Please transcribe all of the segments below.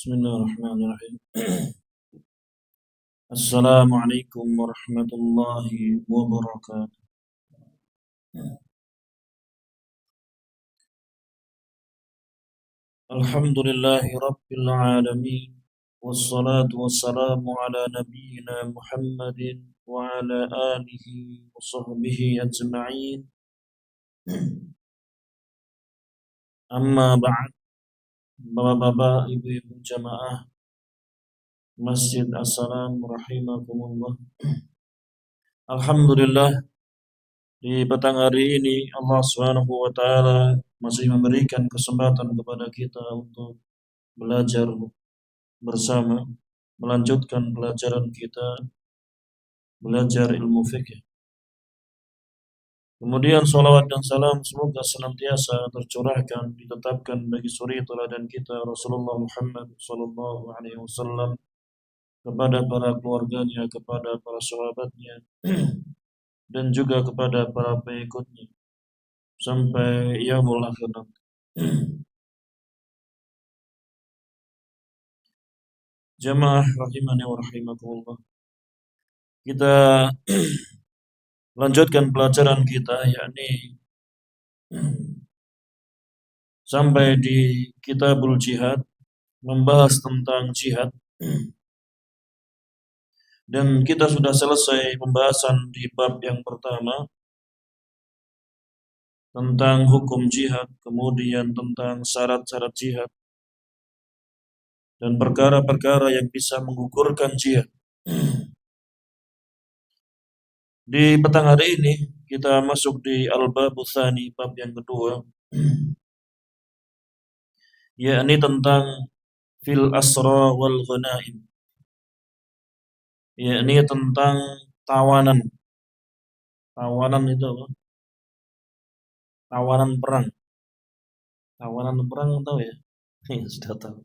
Bismillahirrahmanirrahim. Assalamualaikum warahmatullahi wabarakatuh. Alhamdulillahi rabbil alamin. Wassalatu wassalamu ala nabiyyina Muhammadin wa ala alihi wa sahbihi ajma'in. Amma ba'd. Bapak-bapak, ibu-ibu jamaah Masjid As-Salam rahimakumullah. Alhamdulillah, di petang hari ini Allah Subhanahu wa taala masih memberikan kesempatan kepada kita untuk belajar bersama, melanjutkan pelajaran kita, belajar ilmu fikih. Kemudian salawat dan salam semoga senantiasa tercurahkan, ditetapkan bagi suri teladan kita Rasulullah Muhammad sallallahu alaihi wasallam, kepada para keluarganya, kepada para sahabatnya, dan juga kepada para pengikutnya sampai yaumul akhir nanti. Jamaah rahimani wa rahimakumullah. Kita lanjutkan pelajaran kita, yakni sampai di Kitabul Jihad, membahas tentang jihad. Dan kita sudah selesai pembahasan di bab yang pertama tentang hukum jihad, kemudian tentang syarat-syarat jihad dan perkara-perkara yang bisa menggugurkan jihad. Di petang hari ini kita masuk di Al-Babu Tsani, bab yang kedua, yakni tentang fil asra wal ghanaim, yakni tentang tawanan. Tawanan itu apa? Tawanan perang. Tawanan perang tahu ya? Sudah tahu.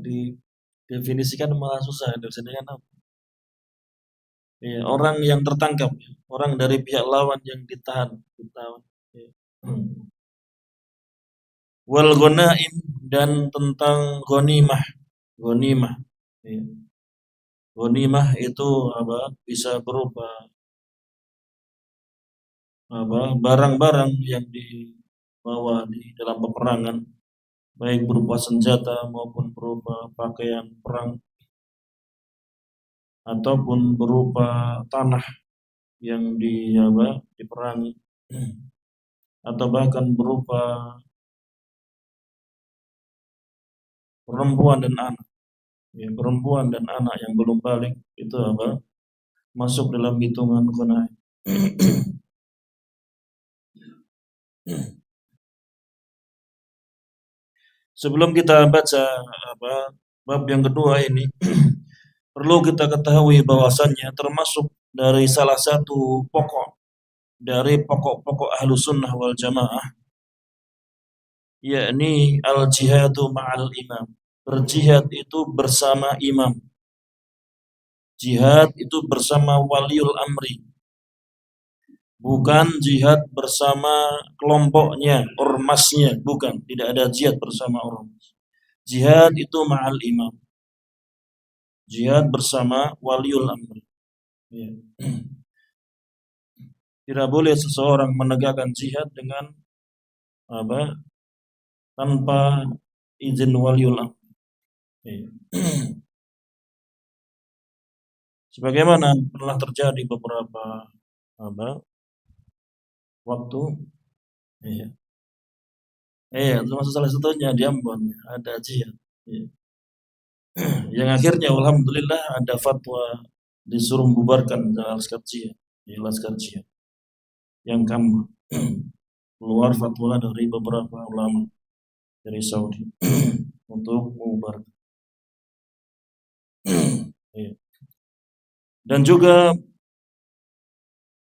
Didefinisikan malah susah. Definisikan apa? Ya, orang yang tertangkap, orang dari pihak lawan yang ditahan. Ya. Wal ghanaim, dan tentang ghanimah. Ghanimah. Ya. Ghanimah itu apa? Bisa berupa barang-barang yang dibawa di dalam peperangan, baik berupa senjata maupun berupa pakaian perang ataupun berupa tanah yang diperangi atau bahkan berupa perempuan dan anak, ya, perempuan dan anak yang belum balik itu masuk dalam hitungan ghanai. Sebelum kita baca bab yang kedua ini, perlu kita ketahui bahwasannya termasuk dari salah satu pokok dari pokok-pokok ahlu sunnah wal jamaah, yakni al-jihadu ma'al imam. Berjihad itu bersama imam. Jihad itu bersama waliul amri. Bukan jihad bersama kelompoknya, ormasnya, bukan. Tidak ada jihad bersama ormas. Jihad itu ma'al imam. Jihad bersama waliul amri. Ya. Tidak boleh seseorang menegakkan jihad dengan tanpa izin waliul amri. Ya. Sebagaimana pernah terjadi beberapa waktu, iya, termasuk salah satunya di Ambon ada jihad, iya. Yang akhirnya alhamdulillah ada fatwa disuruh membubarkan laskar jihad, laskar jihad yang kamu keluar fatwa dari beberapa ulama dari Saudi untuk membubarkan. Iya. Dan juga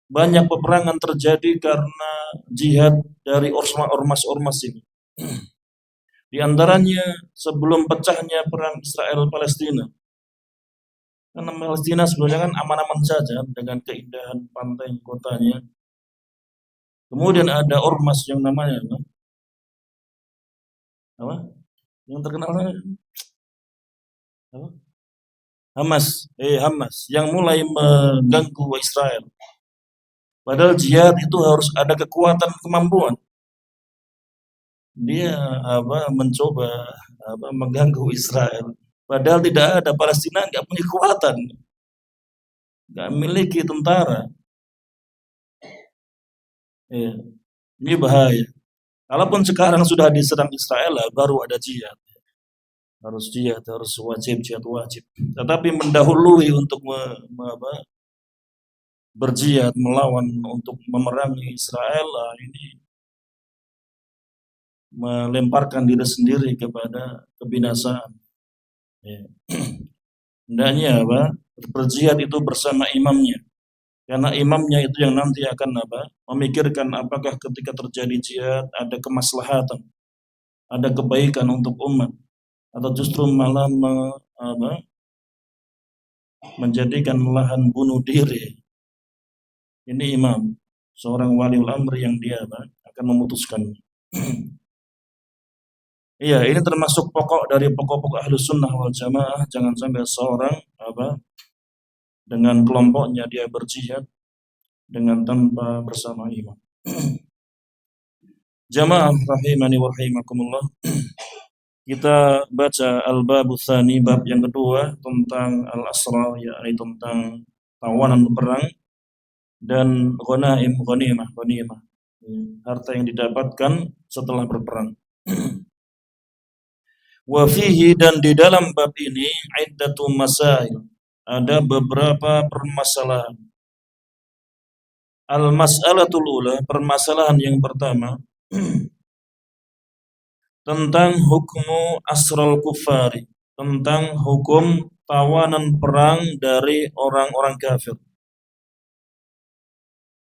banyak peperangan terjadi karena jihad dari ormas-ormas ini. Di antaranya sebelum pecahnya perang Israel-Palestina. Karena Palestina sebenarnya kan aman-aman saja dengan keindahan pantai kotanya. Kemudian ada ormas yang namanya apa? Yang terkenal apa? Hamas yang mulai mengganggu Israel. Padahal jihad itu harus ada kekuatan kemampuan. Dia mencoba mengganggu Israel. Padahal tidak ada, Palestina nggak punya kekuatan, nggak memiliki tentara. Ya, ini bahaya. Kalaupun sekarang sudah diserang Israel, baru ada jihad. Harus jihad, harus wajib jihad wajib. Tetapi mendahului untuk berjihad melawan untuk memerangi Israel, ini melemparkan diri sendiri kepada kebinasaan. Ya. Hendaknya berjihad itu bersama imamnya. Karena imamnya itu yang nanti akan memikirkan apakah ketika terjadi jihad ada kemaslahatan, ada kebaikan untuk umat, atau justru malah menjadikan lahan bunuh diri. Ini imam, seorang waliul amri yang dia akan memutuskan. Iya, ini termasuk pokok dari pokok-pokok ahlus sunnah wal jamaah. Jangan sampai seorang dengan kelompoknya dia berjihad dengan tanpa bersama imam. Jamaah rahimani wa rahimakumullah. Kita baca al-babu tsani, bab yang kedua tentang al-asra, yakni tentang tawanan perang dan ghanimah, harta yang didapatkan setelah berperang. Wa fihi, dan di dalam bab ini iddatu masail, ada beberapa permasalahan. Al-mas'alatul ula, permasalahan yang pertama tentang hukum asral kufari, tentang hukum tawanan perang dari orang-orang kafir.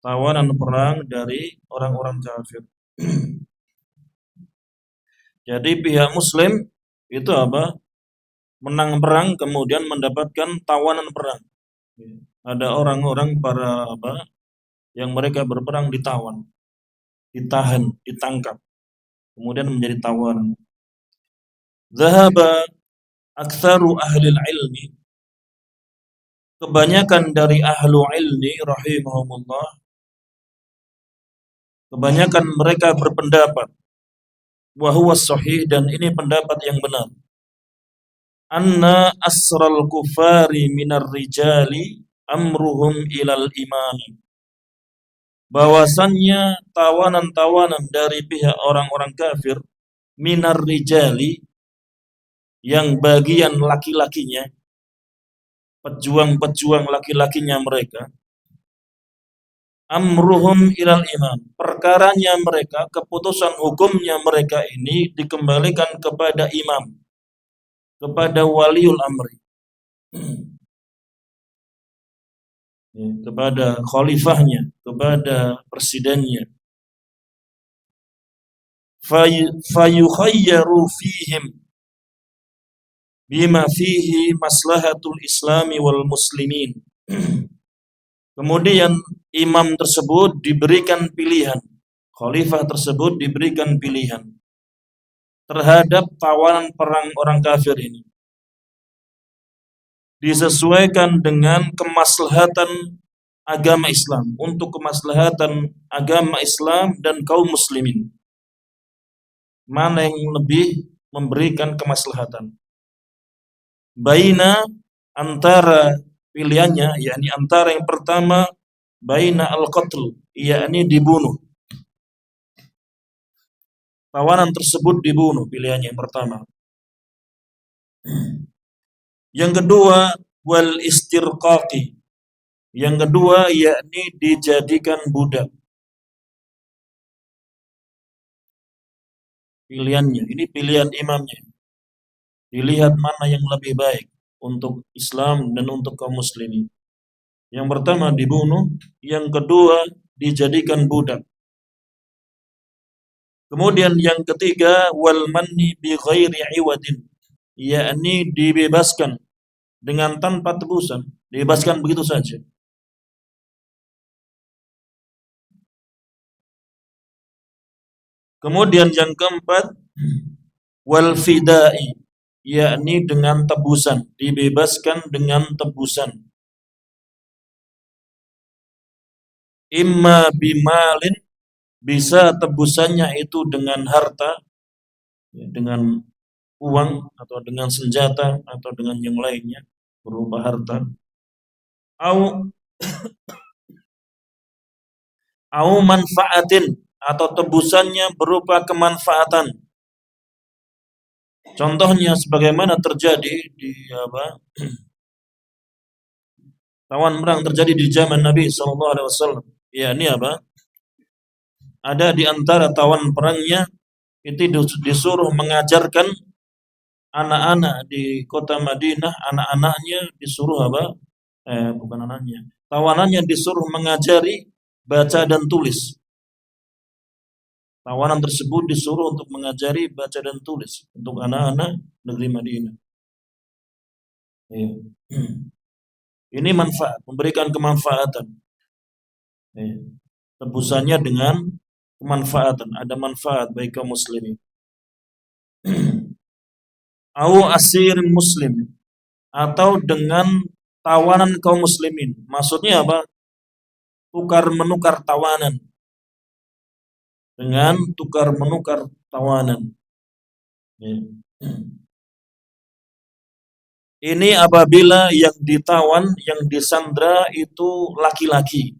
Tawanan perang dari orang-orang kafir. Jadi pihak muslim itu menang perang kemudian mendapatkan tawanan perang. Ada orang-orang para yang mereka berperang ditawan, ditahan, ditangkap, kemudian menjadi tawanan. Zahaba aktsaru ahli ilmi, kebanyakan dari ahlu ilmi rahimahumullah Kebanyakan mereka berpendapat wa huwa sahih, dan ini pendapat yang benar, anna asral kufari minar rijali amruhum ilal imani, bahwasannya tawanan-tawanan dari pihak orang-orang kafir minar rijali, yang bagian laki-lakinya, pejuang-pejuang laki-lakinya mereka, amruhum ilal iman, perkaranya mereka, keputusan hukumnya mereka ini dikembalikan kepada imam, kepada waliul amri, kepada khalifahnya, kepada presidennya. Fayukhayyaru fihim bima fihi maslahatul islami wal muslimin. Kemudian imam tersebut diberikan pilihan, khalifah tersebut diberikan pilihan terhadap tawanan perang orang kafir ini, disesuaikan dengan kemaslahatan agama Islam, untuk kemaslahatan agama Islam dan kaum muslimin. Mana yang lebih memberikan kemaslahatan? Baina, antara pilihannya, yakni antara yang pertama, baina al-qatl, yakni dibunuh. Tawanan tersebut dibunuh, pilihannya yang pertama. Yang kedua, wal istirqaqi. Yang kedua, yakni dijadikan budak. Pilihannya, ini pilihan imamnya. Dilihat mana yang lebih baik untuk Islam dan untuk kaum muslimin. Yang pertama dibunuh, yang kedua dijadikan budak. Kemudian yang ketiga, wal manni bi ghairi iwadin, yakni dibebaskan dengan tanpa tebusan, dibebaskan begitu saja. Kemudian yang keempat, wal fidai, yakni dengan tebusan, dibebaskan dengan tebusan. Imma bimalin, bisa tebusannya itu dengan harta, dengan uang atau dengan senjata atau dengan yang lainnya berupa harta. Au manfaatin, atau tebusannya berupa kemanfaatan. Contohnya sebagaimana terjadi di tawan perang terjadi di zaman Nabi SAW. Ya, ini ada di antara tawan perangnya itu disuruh mengajarkan anak-anak di kota Madinah, anak-anaknya disuruh bukan anaknya, tawanannya disuruh mengajari baca dan tulis. Tawanan tersebut disuruh untuk mengajari baca dan tulis untuk anak-anak negeri Madinah. Ini manfaat, memberikan kemanfaatan. Tebusannya dengan kemanfaatan, ada manfaat bagi kaum muslimin. Au asir muslim, atau dengan tawanan kaum muslimin. Maksudnya apa? Tukar menukar tawanan. Dengan tukar menukar tawanan. Ini apabila yang ditawan, yang disandra itu laki-laki.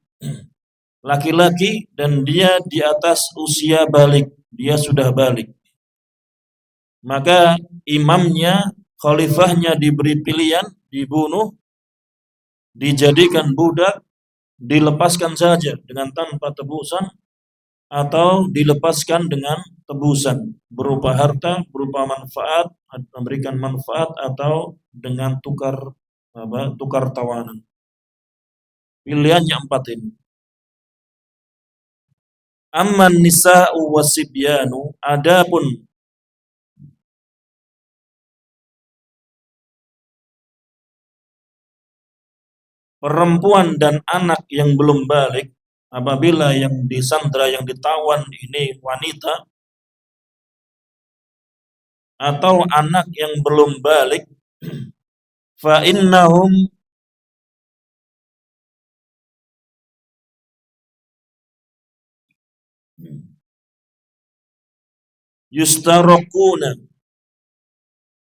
Laki-laki dan dia di atas usia balik, dia sudah balik. Maka imamnya, khalifahnya diberi pilihan, dibunuh, dijadikan budak, dilepaskan saja dengan tanpa tebusan, atau dilepaskan dengan tebusan berupa harta, berupa manfaat, memberikan manfaat, atau dengan tukar tawanan. Pilihannya 4 ini. Amman nisa'u wasibyanu, adapun perempuan dan anak yang belum balik, apabila yang disandra, yang ditawan ini wanita atau anak yang belum balik, fa innahum,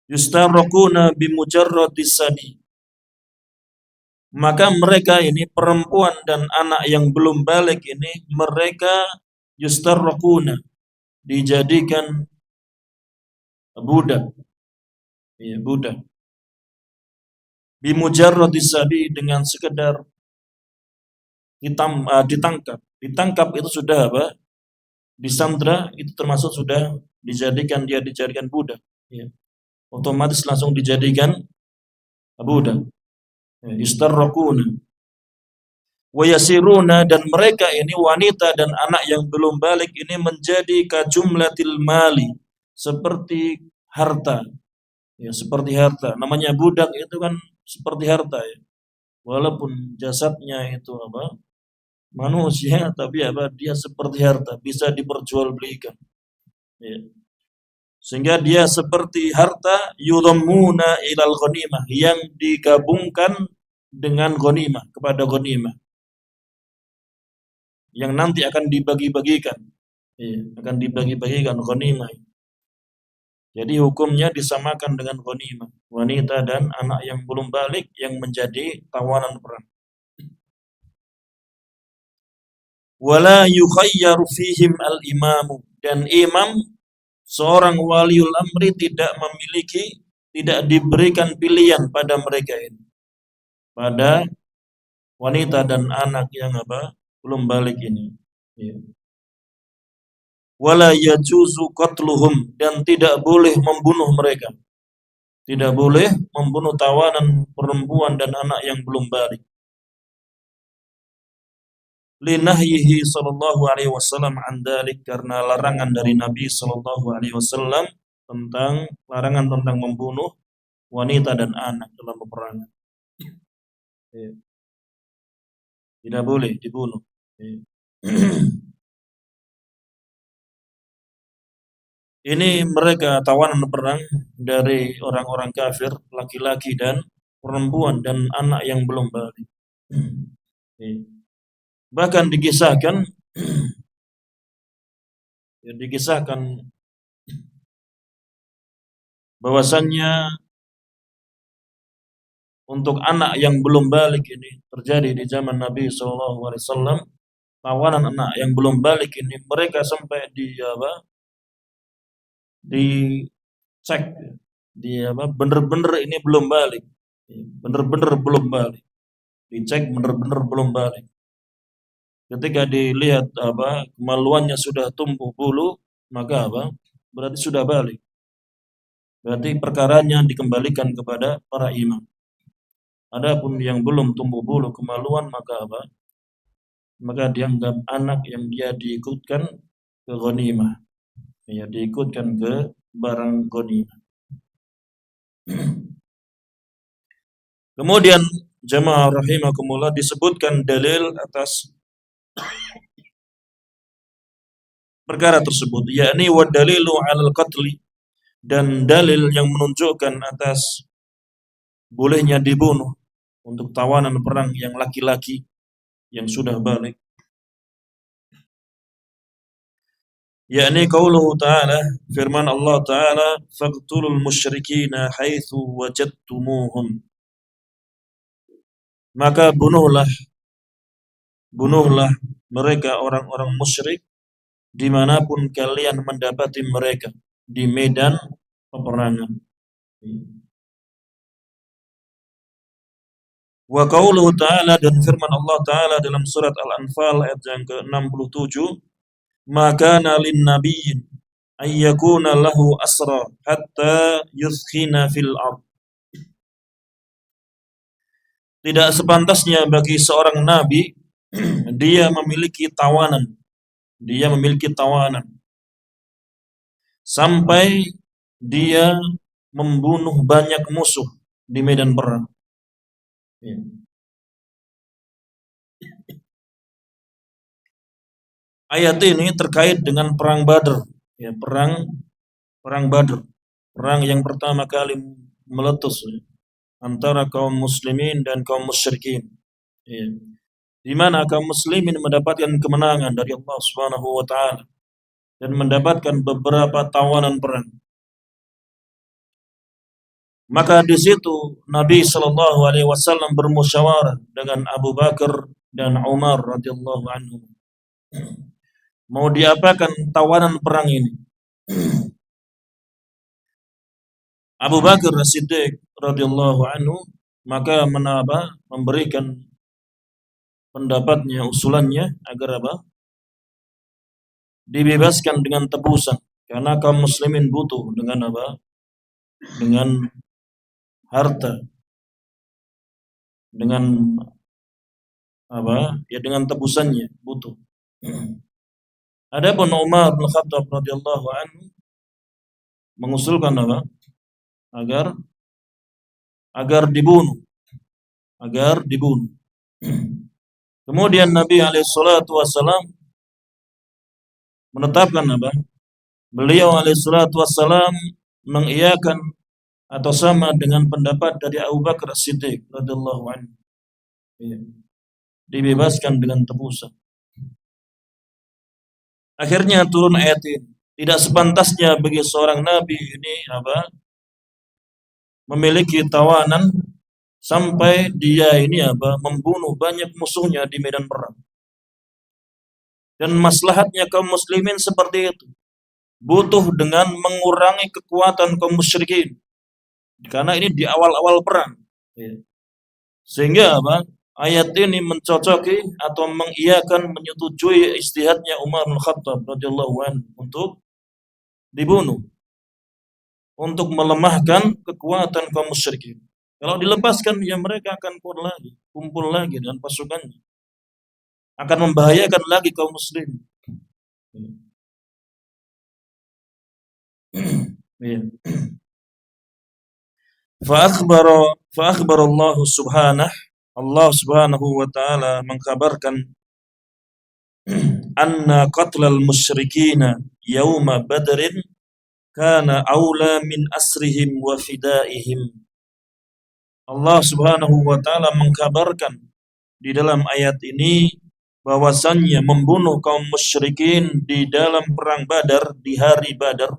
Yustarakuna bimujarradis sadi. Maka mereka ini perempuan dan anak yang belum balik ini mereka yustarakuna dijadikan budak. Ya, budak. Bimujarradis sadi dengan sekedar ditangkap. Ditangkap itu sudah apa? Disandra itu termasuk sudah dijadikan budak. Ya. Otomatis langsung dijadikan budak. Istarraquna wa yasiruna, dan mereka ini wanita dan anak yang belum balik ini menjadi kajumlatil mali, seperti harta. Ya, seperti harta. Namanya budak itu kan seperti harta ya. Walaupun jasadnya itu apa? Manusia, tapi apa? Dia seperti harta, bisa diperjualbelikan. Ya. Sehingga dia seperti harta yudhammuna ilal ghanimah, yang digabungkan dengan ghanimah, kepada ghanimah, yang nanti akan dibagi-bagikan. Ya, akan dibagi-bagikan ghanimah. Jadi hukumnya disamakan dengan ghanimah, wanita dan anak yang belum balik yang menjadi tawanan perang. Wala yukhayyaru fihim al-imamu, dan imam seorang waliul amri tidak diberikan pilihan pada mereka ini, pada wanita dan anak yang apa? Belum balik ini. Ya. Wala yajuzu qatluhum, dan tidak boleh membunuh mereka. Tidak boleh membunuh tawanan perempuan dan anak yang belum balik. Linahyihi sallallahu alaihi wasallam an dzalik, karena larangan dari Nabi sallallahu alaihi wasallam tentang larangan tentang membunuh wanita dan anak dalam peperangan. Tidak boleh dibunuh. Ini mereka tawanan perang dari orang-orang kafir, laki-laki dan perempuan dan anak yang belum balik. Bahkan dikisahkan bahwasannya untuk anak yang belum balik ini terjadi di zaman Nabi SAW. Tawanan anak yang belum balik ini mereka sampai dicek, bener-bener ini belum balik, bener-bener belum balik, dicek bener-bener belum balik. Ketika dilihat kemaluannya sudah tumbuh bulu, maka berarti sudah balik. Berarti perkaranya dikembalikan kepada para imam. Adapun yang belum tumbuh bulu kemaluan, maka dianggap anak yang dia diikutkan ke ghanimah. Ya, diikutkan ke barang ghanimah. Kemudian jamaah rahimakumullah disebutkan dalil atas perkara tersebut, yakni wa dalilu 'alal qatli, dan dalil yang menunjukkan atas bolehnya dibunuh untuk tawanan perang yang laki-laki yang sudah balik, yakni qauluhu ta'ala, firman Allah ta'ala, faqtulul musyrikina haitsu wajadtumuhum, maka bunuhlah mereka orang-orang musyrik dimanapun kalian mendapati mereka di medan peperangan. Wa qauluhu ta'ala, dan firman Allah ta'ala dalam surat Al-Anfal ayat yang ke-67, maka lin nabiyyin ayyakuna lahu asra hatta yuthkhina fil ard. Tidak sepantasnya bagi seorang nabi dia memiliki tawanan sampai dia membunuh banyak musuh di medan perang. Ayat ini terkait dengan perang Badr, ya, perang Badr, perang yang pertama kali meletus antara kaum muslimin dan kaum musyrikin. Ya. Di mana kaum muslimin mendapatkan kemenangan dari Allah Subhanahu wa taala. dan mendapatkan beberapa tawanan perang. Maka di situ Nabi Shallallahu Alaihi Wasallam bermusyawarah dengan Abu Bakar dan Umar radhiyallahu anhu. Mau diapakan tawanan perang ini? Abu Bakar As-Siddiq radhiyallahu anhu maka memberikan pendapatnya, usulannya agar apa? Dibebaskan dengan tebusan, karena kaum muslimin butuh dengan apa? Dengan harta, dengan apa? Ya dengan tebusannya butuh. Adapun Umar bin Khattab radhiyallahu anhu mengusulkan apa? Agar dibunuh, agar dibunuh. Kemudian Nabi alaihi salatu wasallam menetapkan apa? Beliau alaihi salatu wasallam mengiyakan atau sama dengan pendapat dari Abu Bakar As-Siddiq radhiyallahu anhu. Ya. Dibebaskan dengan tebusan. Akhirnya turun ayat ini. Tidak sepantasnya bagi seorang nabi ini apa? Memiliki tawanan sampai dia ini apa? Membunuh banyak musuhnya di medan perang. Dan maslahatnya kaum muslimin seperti itu. Butuh dengan mengurangi kekuatan kaum musyrikin. Karena ini di awal-awal perang. Ya. Sehingga apa? Ayat ini mencocoki atau mengiyakan, menyetujui ijtihadnya Umar bin Khattab radhiyallahu anhu untuk dibunuh, untuk melemahkan kekuatan kaum musyrikin. Kalau dilepaskan ya mereka akan kumpul lagi dengan pasukannya. Akan membahayakan lagi kaum muslim. Ya. Fa Allah subhanahu, Allah subhanahu wa ta'ala mengkabarkan anna qatlal musyrikina yawma badrin kana aula min asrihim wa fidaihim. Allah subhanahu wa ta'ala mengkabarkan di dalam ayat ini bahwasannya membunuh kaum musyrikin di dalam perang Badar, di hari Badar,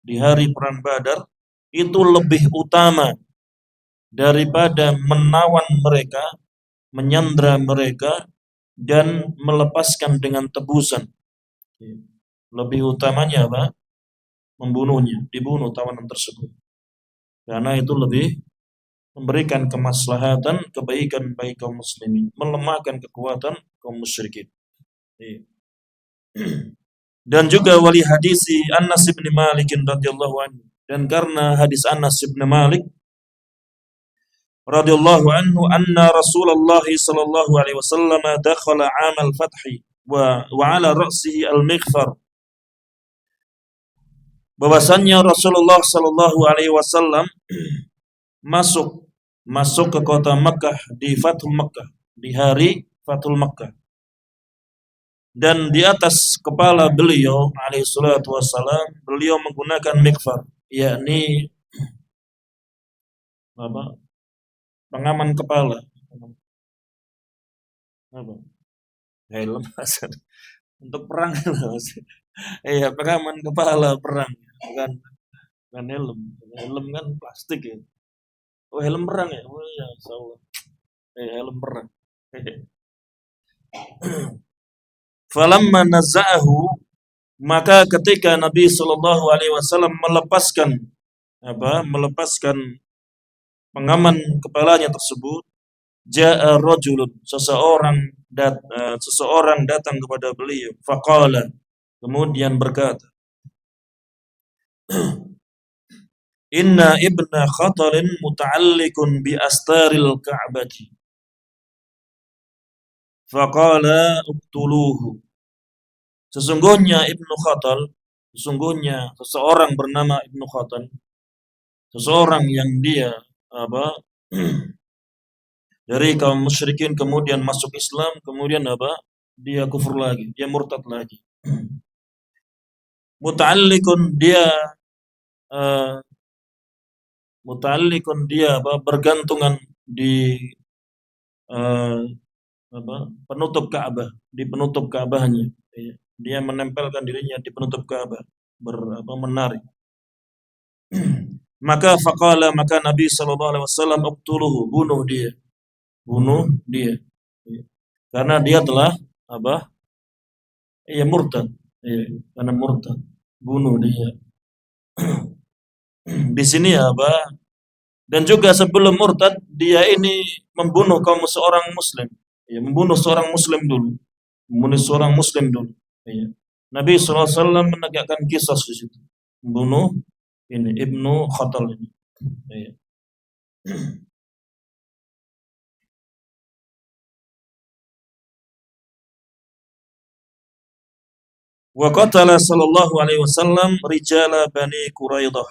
di hari perang Badar itu lebih utama daripada menawan mereka, menyandra mereka, dan melepaskan dengan tebusan. Lebih utamanya apa? Membunuhnya, dibunuh tawanan tersebut. Karena itu lebih memberikan kemaslahatan, kebaikan bagi kaum muslimin, melemahkan kekuatan kaum musyrikin. Dan juga wali hadisi Anas bin Malik radhiyallahu anhu. Dan karena hadis Anas bin Malik radhiyallahu anhu anna Rasulullah sallallahu alaihi wasallam dakhala 'am al-fath wa 'ala ra'sihi al-mighfar. Bahwasannya Rasulullah sallallahu alaihi wasallam masuk ke kota Makkah di Fathul Makkah, di hari Fathul Makkah. Dan di atas kepala beliau alaihi salatu wassalam beliau menggunakan mikfar, yakni apa? Pengaman kepala. Apa? Helm untuk perang. Iya, pengaman kepala perang, bukan helm. Helm kan plastik ya. Oh, helm perang ya. Oh iya, insyaallah. Helm perang. Falamma naza'ahu, maka ketika Nabi sallallahu alaihi wasallam melepaskan pengaman kepalanya tersebut, ja'a rajulun, seseorang datang kepada beliau, faqala, kemudian berkata, inna ibna khatalin muta'alliqun bi astaril ka'bati, faqala uqtuluhu. Sesungguhnya seseorang bernama Ibnu Khatal, seseorang yang dia dari kaum musyrikin kemudian masuk Islam, kemudian dia kufur lagi, dia murtad lagi. Muta'alliqun dia bergantungan di penutup Ka'bah, di penutup Ka'bahnya. Dia menempelkan dirinya di penutup Ka'bah, menari. Maka Nabi sallallahu alaihi wasallam uqtuluhu, bunuh dia. Karena dia telah apa? Iya murtad. Iya, karena murtad. Bunuh dia. Di sini apa? Dan juga sebelum murtad dia ini membunuh seorang muslim. Ya, membunuh seorang muslim dulu. Membunuh seorang muslim dulu. Ya. Nabi SAW menegakkan kisah di situ. Membunuh ini Ibnu Khatal ini. Ya. Wa qatala sallallahu alaihi wasallam rijala Bani Quraidah.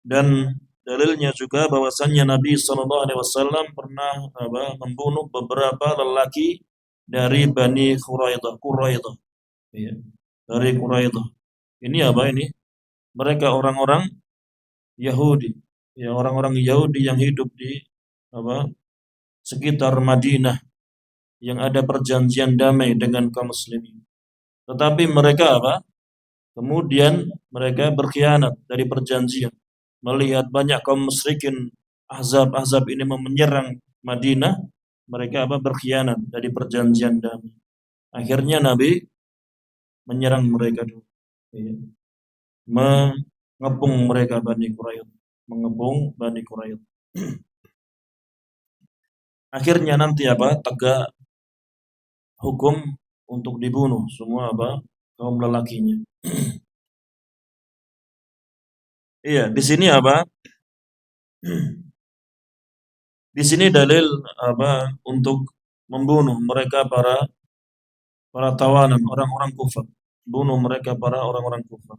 Dan dalilnya juga bahwasannya Nabi sallallahu alaihi wasallam pernah membunuh beberapa lelaki dari Bani Quraidah. Ya. Dari Quraidah. Ini apa ini? Mereka orang-orang Yahudi. Ya, orang-orang Yahudi yang hidup di apa? Sekitar Madinah yang ada perjanjian damai dengan kaum muslimin. Tetapi mereka apa? Kemudian mereka berkhianat dari perjanjian. Melihat banyak kaum musyrikin Ahzab ini menyerang Madinah, mereka berkhianat dari perjanjian damai. Akhirnya Nabi menyerang mereka dulu. Ya. Mengepung mereka Bani Quraidah. Mengepung Bani Quraidah. Akhirnya nanti tegak hukum untuk dibunuh semua kaum lelakinya. Iya, di sini Di sini dalil untuk membunuh mereka para tawanan, orang-orang kufar. Bunuh mereka para orang-orang kufar.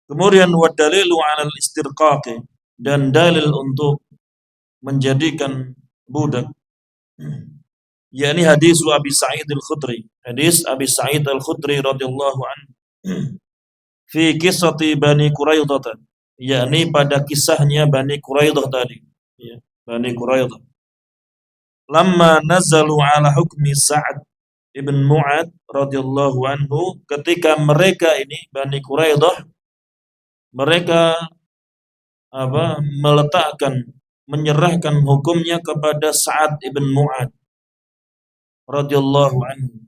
Kemudian wa dalilu 'alal istirqaqi, dan dalil untuk menjadikan budak, yakni hadis Abi Sa'id Al-Khudri. Hadis Abi Sa'id Al-Khudri radhiyallahu anhu fi qissati Bani Quraidah, yakni pada kisahnya Bani Quraidah tadi, ya, Bani Quraidah. Lamma nazalu ala hukmi Sa'ad ibn Mu'ad radhiyallahu anhu, ketika mereka ini Bani Quraidah, mereka menyerahkan hukumnya kepada Sa'ad ibn Mu'ad radhiyallahu anhu.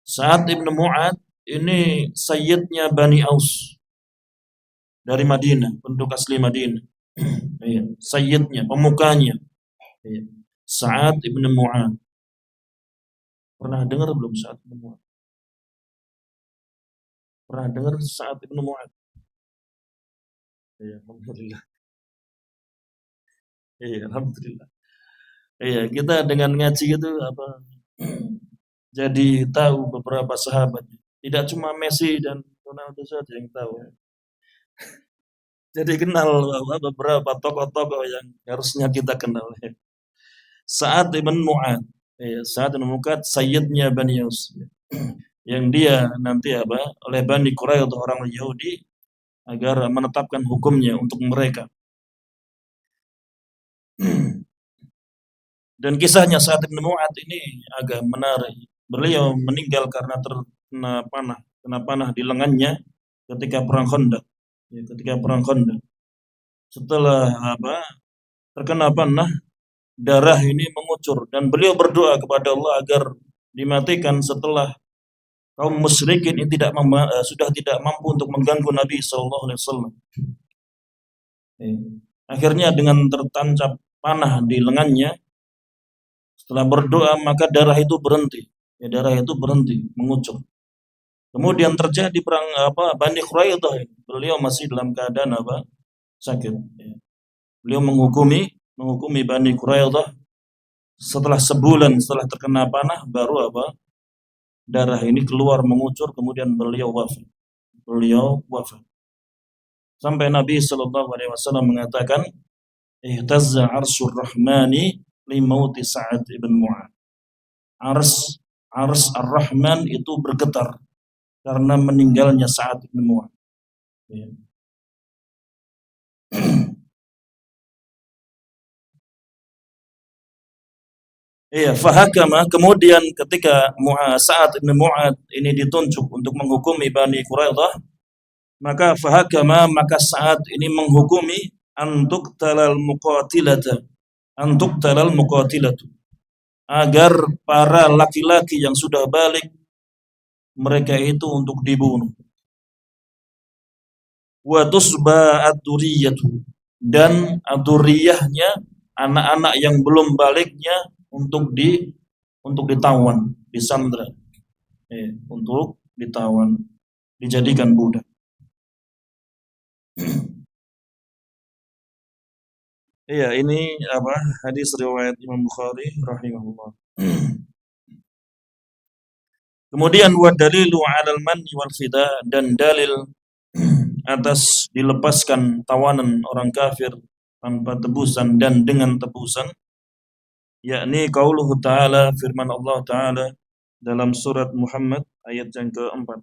Sa'ad ibn Mu'ad ini sayyidnya Bani Aus dari Madinah, penduduk asli Madinah. Ya, sayyidnya, pemukanya. Ya. Sa'ad ibn Mu'ad. Pernah dengar belum Sa'ad ibn Mu'ad? Pernah dengar Sa'ad ibn Mu'ad? Ya, alhamdulillah. Iya, alhamdulillah. Iya, kita dengan ngaji itu jadi tahu beberapa sahabat. Tidak cuma Messi dan Ronaldo saja yang tahu. Jadi kenal beberapa tokoh-tokoh yang harusnya kita kenal. Sa'ad ibn Mu'ad. Sa'ad ibn Mu'ad sayyidnya Bani Aus. Yang dia nanti oleh Bani Quraidah, orang Yahudi, agar menetapkan hukumnya untuk mereka. Dan kisahnya Sa'ad bin Mu'ad ini agak menarik. Beliau meninggal karena terkena panah di lengannya ketika perang Khandaq. Ya, ketika perang Khandaq. Setelah terkena panah, darah ini mengucur dan beliau berdoa kepada Allah agar dimatikan setelah kaum musyrikin ini sudah tidak mampu untuk mengganggu Nabi sallallahu alaihi wasallam. Akhirnya dengan tertancap panah di lengannya, setelah berdoa maka darah itu berhenti. Ya, darah itu berhenti mengucur. Kemudian terjadi perang Bani Quraidah. Beliau masih dalam keadaan sakit. Ya. Beliau menghukumi Bani Quraidah setelah sebulan setelah terkena panah, baru darah ini keluar mengucur, kemudian beliau wafat. Sampai Nabi sallallahu alaihi wasallam mengatakan, "Ihtazza 'arsyur rahmani li mauti Sa'ad ibn Mu'ad." Ars Ar-Rahman itu bergetar karena meninggalnya Sa'ad ibn Mu'ad. Ya. Iya, fahakama kemudian ketika Sa'ad bin Mu'ad ini ditunjuk untuk menghukumi Bani Quraidah, maka fahakama maka Sa'ad ini menghukumi antuk talal muqatilata, antuk talal muqatilatu, agar para laki-laki yang sudah balik mereka itu untuk dibunuh. Wa tusba ad-duriyatu, dan ad-duriyahnya anak-anak yang belum baliknya untuk ditawan, disandra, untuk ditawan, dijadikan budak. Iya, ini apa? Hadis riwayat Imam Bukhari rahimahullah. Kemudian wa dalilu 'alal manni wal fida, dan dalil atas dilepaskan tawanan orang kafir tanpa tebusan dan dengan tebusan, yakni qauluhu ta'ala, firman Allah Ta'ala dalam surat Muhammad ayat yang keempat.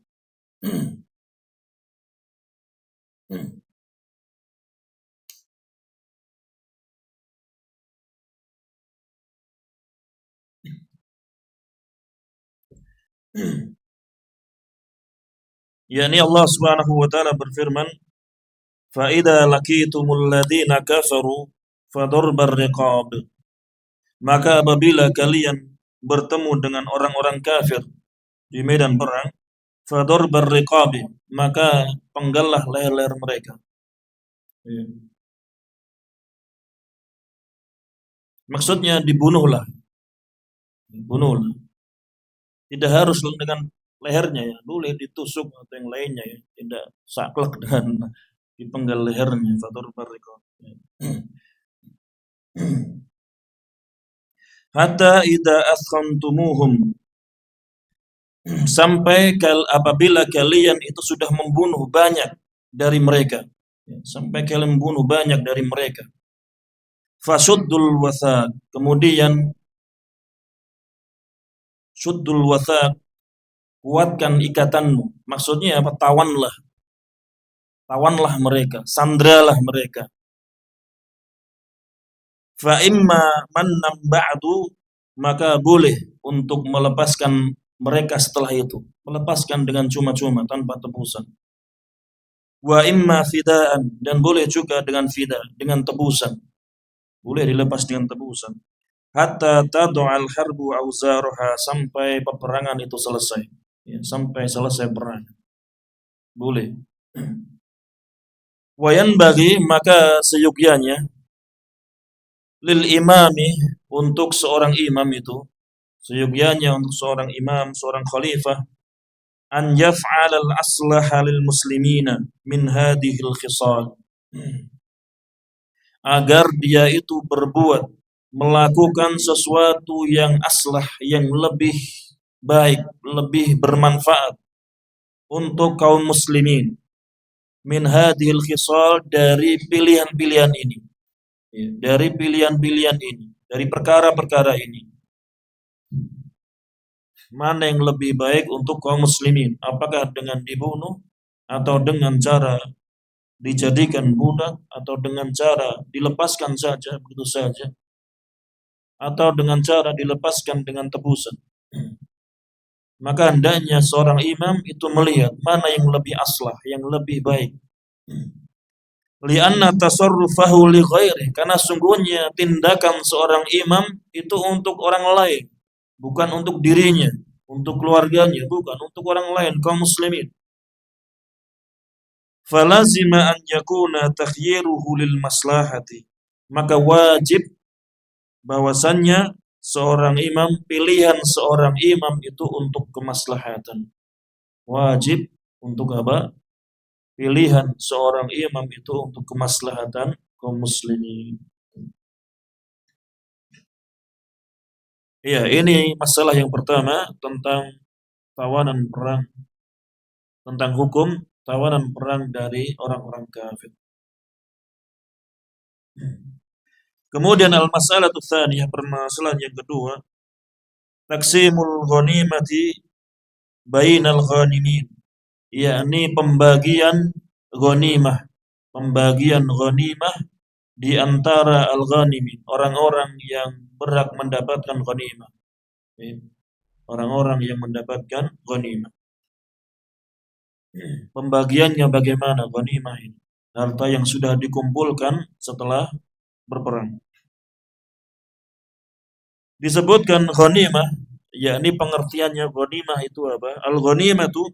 yakni Allah Subhanahu wa taala berfirman, fa idza laqitumul ladzina kafaru fadurbar riqab, maka apabila kalian bertemu dengan orang-orang kafir di medan perang, fadurbar riqab, maka penggallah leher-leher mereka. Maksudnya dibunuhlah. Bunuhlah. Tidak harus dengan lehernya ya, boleh ditusuk atau yang lainnya ya, tidak saklek dengan dipenggal lehernya, fadurbar riqab. Hatta idza askhantumuhum, sampai apabila kalian itu sudah membunuh banyak dari mereka, sampai kalian membunuh banyak dari mereka. Fasuddul wathaq, kemudian suddul wathaq, kuatkan ikatanmu. Maksudnya apa? Tawanlah mereka, sandralah mereka. Fa imma mannam ba'du, maka boleh untuk melepaskan mereka setelah itu, melepaskan dengan cuma-cuma tanpa tebusan. Wa imma fidaan, dan boleh juga dengan fida, dengan tebusan. Boleh dilepas dengan tebusan. Hatta tadu'al harbu auzaruha, sampai peperangan itu selesai. Ya, sampai selesai perang. Boleh. Wa yanbaghi, maka seyogyanya, lil imami, untuk seorang imam itu, seyogyanya untuk seorang imam, seorang khalifah, an yaf'al al-aslaha lil muslimina min hadhil khisal, agar dia itu berbuat, melakukan sesuatu yang aslah, yang lebih baik, lebih bermanfaat untuk kaum muslimin, min hadhil khisal, dari pilihan-pilihan ini, dari pilihan-pilihan ini, dari perkara-perkara ini. Mana yang lebih baik untuk kaum muslimin? Apakah dengan dibunuh, atau dengan cara dijadikan budak, atau dengan cara dilepaskan saja begitu saja, atau dengan cara dilepaskan dengan tebusan? Maka hendaknya seorang imam itu melihat mana yang lebih aslah, yang lebih baik. Lianna tasarrufahu li ghairi, karena sungguhnya tindakan seorang imam itu untuk orang lain, bukan untuk dirinya, untuk keluarganya, bukan untuk orang lain, kaum muslimin. Falazima an yakuna takhyiruhu lil maslahati, maka wajib bahwasannya seorang imam, pilihan seorang imam itu untuk kemaslahatan. Wajib untuk apa? Pilihan seorang imam itu untuk kemaslahatan kaum muslimin. Ya, ini masalah yang pertama tentang tawanan perang, tentang hukum tawanan perang dari orang-orang kafir. Kemudian al-mas'alatu tsaniyah, permasalahan yang kedua, taqsimul ghanimati bainal ghanimin, yakni pembagian ghanimah di antara al-ghanimin, orang-orang yang berhak mendapatkan ghanimah. Orang-orang yang mendapatkan ghanimah. Pembagiannya bagaimana ghanimah ini? Harta yang sudah dikumpulkan setelah berperang. Disebutkan ghanimah, yakni pengertiannya ghanimah itu apa? Al-ghanimah itu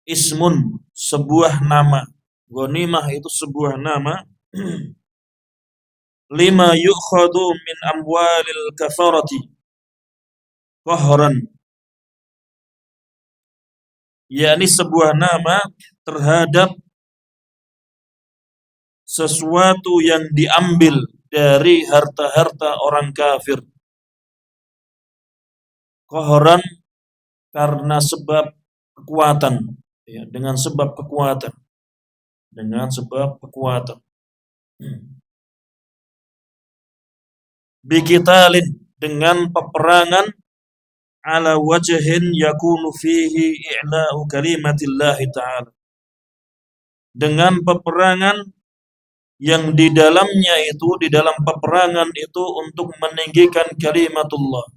ismun, sebuah nama. Ghanimah itu sebuah nama lima yu'khadu min amwalil kafarati qahran, yakni sebuah nama terhadap sesuatu yang diambil dari harta-harta orang kafir. Qahran karena sebab kekuatan, ya, dengan sebab kekuatan. Dengan sebab kekuatan. Biqitalin, dengan peperangan ala wajhin yakunu fihi i'la'u kalimatillahi ta'ala. Dengan peperangan yang di dalamnya itu, di dalam peperangan itu untuk meninggikan kalimatullah.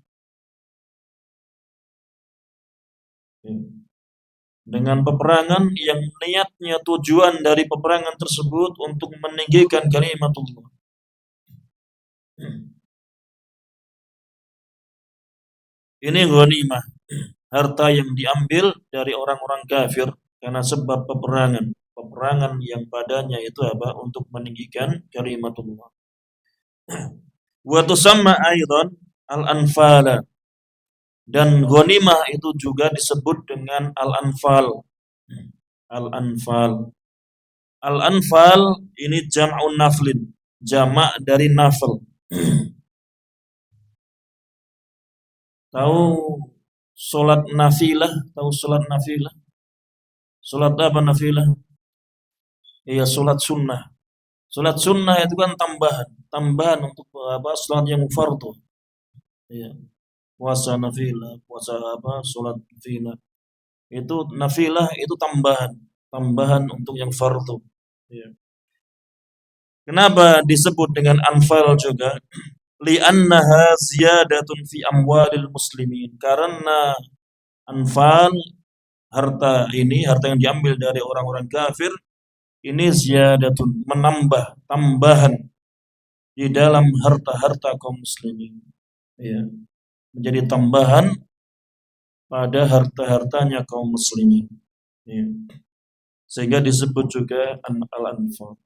Dengan peperangan yang niatnya, tujuan dari peperangan tersebut untuk meninggikan kalimatullah. Ini ghanimah, harta yang diambil dari orang-orang kafir karena sebab peperangan. Peperangan yang padanya itu apa? Untuk meninggikan kalimatullah. Wa tusamma aidan al-anfala. Dan ghanimah itu juga disebut dengan al-anfal. Al-anfal. Al-anfal ini jam'un naflin, jamak dari nafl. Tahu salat nafilah? Tahu salat nafilah? Salat apa nafilah? Iya, salat sunnah. Salat sunnah itu kan tambahan untuk apa? Salat yang fardu. Iya. Puasa nafilah, puasa apa? Salat nafilah. Itu nafilah itu tambahan untuk yang fardu. Iya. Kenapa disebut dengan anfal juga? Li'annaha ziyadatun fi amwalil muslimin. Karena anfal, harta ini, harta yang diambil dari orang-orang kafir, ini ziyadatun, menambah, tambahan di dalam harta-harta kaum muslimin. Ya, menjadi tambahan pada harta-hartanya kaum muslimin. Ya. Sehingga disebut juga al-anfal.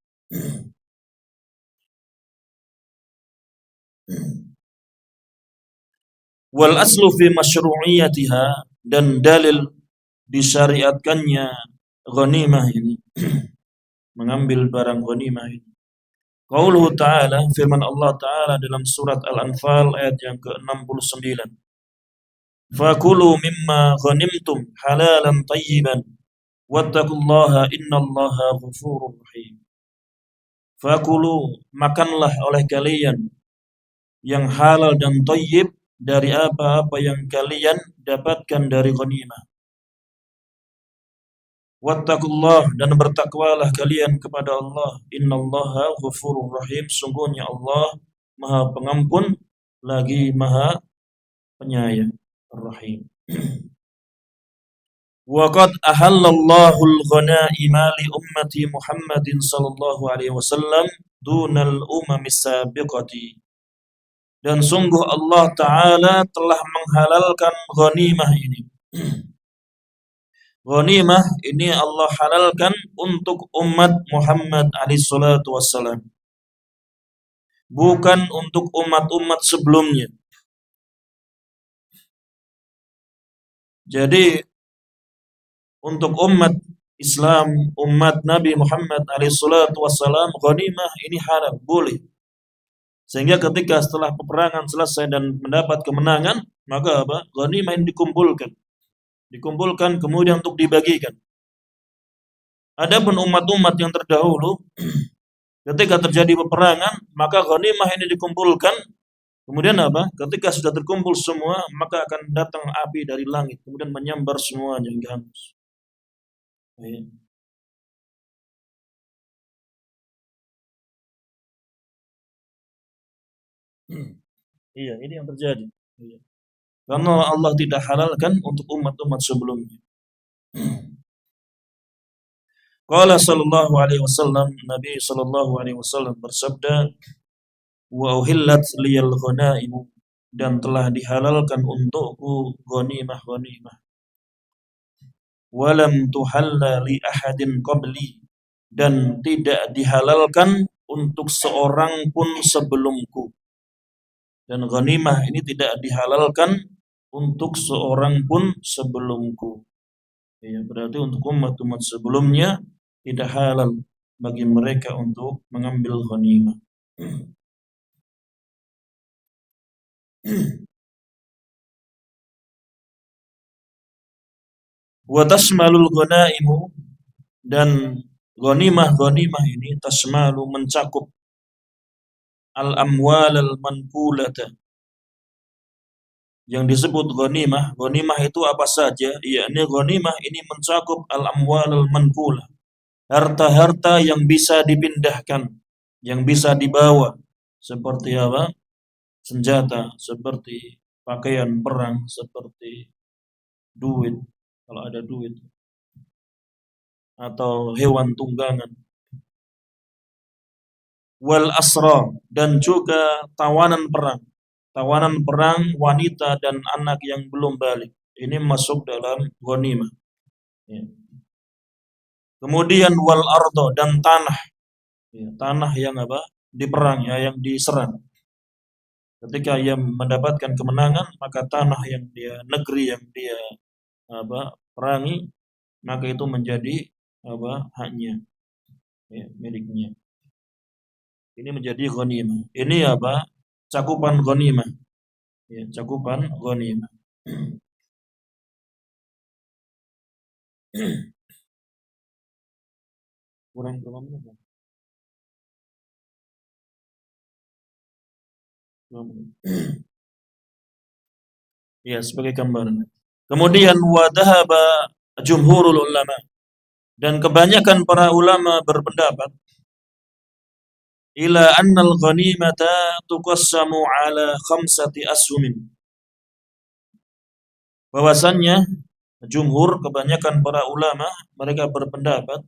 Wal aslu fi masyru'iyatiha, dan dalil disyariatkannya ghanimah ini, mengambil barang ghanimah ini. Qauluhu ta'ala, firman Allah Ta'ala dalam surat Al-Anfal ayat yang ke-69. Fakulu mimma ghanimtum halalan tayyiban wattaqullaha innallaha ghafurur rahim. Fakulu, makanlah oleh kalian yang halal dan thayyib dari apa-apa yang kalian dapatkan dari ghanimah. Wattaqullah, dan bertakwalah kalian kepada Allah. Innallaha ghafurur rahim, sungguhnya Allah Maha Pengampun lagi Maha Penyayang, Ar-Rahim. Wa qad ahallallahu al-ghanaima li ummati Muhammadin sallallahu alaihi wasallam dunal umamis sabiqati. Dan sungguh Allah Ta'ala telah menghalalkan ghanimah ini. Ghanimah ini Allah halalkan untuk umat Muhammad alaihi salatu wassalam, bukan untuk umat-umat sebelumnya. Jadi untuk umat Islam, umat Nabi Muhammad alaihi salatu wassalam, ghanimah ini halal, boleh. Sehingga ketika setelah peperangan selesai dan mendapat kemenangan, maka apa? Ghanimah ini dikumpulkan kemudian untuk dibagikan. Adapun umat-umat yang terdahulu, ketika terjadi peperangan, maka ghanimah ini dikumpulkan. Kemudian apa? Ketika sudah terkumpul semua, maka akan datang api dari langit, kemudian menyambar semuanya hingga hangus. Iya, ini yang terjadi. Iya. Karena Allah tidak halalkan untuk umat-umat sebelumnya. Qala sallallahu alaihi wasallam, Nabi sallallahu alaihi wasallam bersabda, "Wa uhillat liyal ghanaimu," dan telah dihalalkan untukku ghanimah-ghanimah. Walam tuhalla li ahadin qabli, dan tidak dihalalkan untuk seorang pun sebelumku. Dan ghanimah ini tidak dihalalkan untuk seorang pun sebelumku. Ya, berarti untuk umat-umat sebelumnya tidak halal bagi mereka untuk mengambil ghanimah. Wa tasmalul ghanaimu, dan ghanimah-ghanimah ini tasmalu mencakup al-amwal al-manqulata. Yang disebut ghanimah, ghanimah itu apa saja? Yakni ghanimah ini mencakup al-amwal al-manqulah, harta-harta yang bisa dipindahkan, yang bisa dibawa, seperti apa? Senjata, seperti pakaian perang, seperti duit, kalau ada duit, atau hewan tunggangan. Wal asra, dan juga tawanan perang. Tawanan perang wanita dan anak yang belum balik. Ini masuk dalam ghanimah. Ya. Kemudian wal ardo, dan tanah. Ya, tanah yang apa? Diperang, ya, yang diserang. Ketika ia mendapatkan kemenangan, maka tanah yang dia, negeri yang dia apa, perangi, maka itu menjadi apa, haknya, ya, miliknya. Ini menjadi ghanimah. Ini apa? Cakupan ghanimah. Ya, cakupan ghanimah. Kurang berapa menit? Ya, sebagai gambaran. Kemudian wadhaba jumhurul ulama, dan kebanyakan para ulama berpendapat ila annal ghanimata tuqassamu ala khamsati ashumin, bahwasannya jumhur, kebanyakan para ulama, mereka berpendapat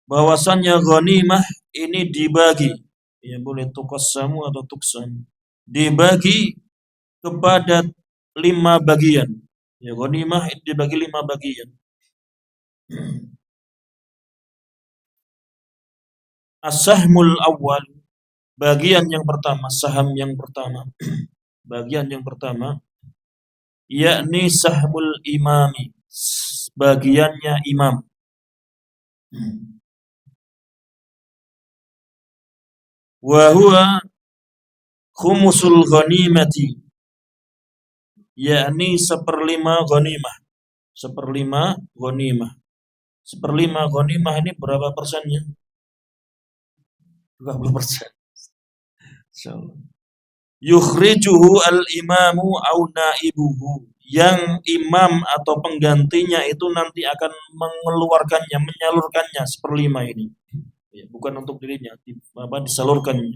bahwasannya ghanimah ini dibagi, ya boleh tuqassamu atau tuqsam, dibagi kepada 5 bagian. Ya, ghanimah itu dibagi 5 bagian. As-sahmul awal, bagian yang pertama, saham yang pertama, bagian yang pertama, yakni sahmul imami, bagiannya imam. Wa huwa khumusul ghanimati, yakni seperlima ghanimah. Seperlima ghanimah. Seperlima ghanimah ini berapa persennya? 20%. Insyaallah. Yukhrijuhu al-imamu au naibuhu, yang imam atau penggantinya itu nanti akan mengeluarkannya, menyalurkannya seperlima ini. Ya, bukan untuk dirinya, disalurkannya.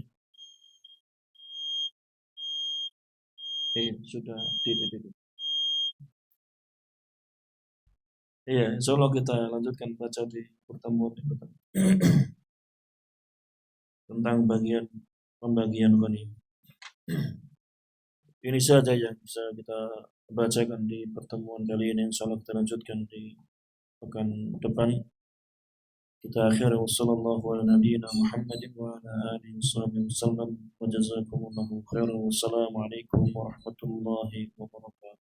Sudah tidak. Iya, insyaallah kita lanjutkan baca di pertemuan yang depan. Tentang pembagian ghanimah. Ini saja yang bisa kita bacakan di pertemuan kali ini. Insyaallah kita lanjutkan di pekan depan. Kita akhiri wassallallahu ala nabiyyina Muhammadin wa ala alihi wasallam wa jazakumullahu khairan. Wassalamu alaikum warahmatullahi wabarakatuh.